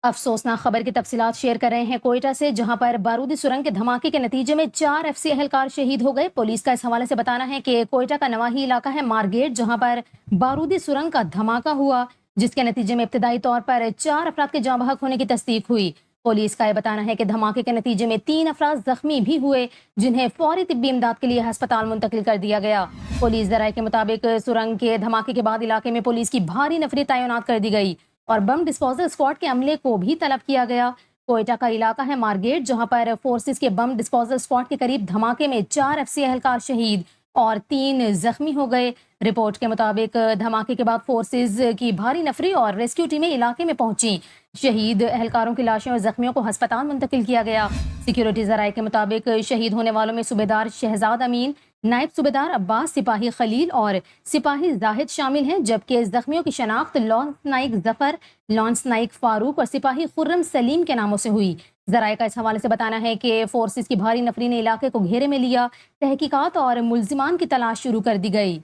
افسوسناک خبر کی تفصیلات شیئر کر رہے ہیں کوئٹہ سے، جہاں پر بارودی سرنگ کے دھماکے کے نتیجے میں 4 ایف سی اہلکار شہید ہو گئے۔ پولیس کا اس حوالے سے بتانا ہے کہ کوئٹہ کا نواحی علاقہ ہے مارگیٹ، جہاں پر بارودی سرنگ کا دھماکہ ہوا، جس کے نتیجے میں ابتدائی طور پر 4 افراد کے جاں بحق ہونے کی تصدیق ہوئی۔ پولیس کا یہ بتانا ہے کہ دھماکے کے نتیجے میں 3 افراد زخمی بھی ہوئے، جنہیں فوری طبی امداد کے لیے ہسپتال منتقل کر دیا گیا۔ پولیس ذرائع کے مطابق سرنگ کے دھماکے کے بعد علاقے میں پولیس کی بھاری نفری تعینات کر دی گئی اور بم ڈسپوزل اسکواڈ کے عملے کو بھی طلب کیا گیا۔ کوئٹہ کا علاقہ ہے مارگیٹ، جہاں پر فورسز کے بم ڈسپوزل اسکواڈ کے قریب دھماکے میں 4 ایف سی اہلکار شہید اور 3 زخمی ہو گئے۔ رپورٹ کے مطابق دھماکے کے بعد فورسز کی بھاری نفری اور ریسکیو ٹیمیں علاقے میں پہنچیں۔ شہید اہلکاروں کی لاشیں اور زخمیوں کو ہسپتال منتقل کیا گیا۔ سیکیورٹی ذرائع کے مطابق شہید ہونے والوں میں صوبیدار شہزاد امین، نائب صوبیدار عباس، سپاہی خلیل اور سپاہی زاہد شامل ہیں، جبکہ زخمیوں کی شناخت لانس نائک ظفر، لانس نائک فاروق اور سپاہی خرم سلیم کے ناموں سے ہوئی۔ ذرائع کا اس حوالے سے بتانا ہے کہ فورسز کی بھاری نفری نے علاقے کو گھیرے میں لیا، تحقیقات اور ملزمان کی تلاش شروع کر دی گئی۔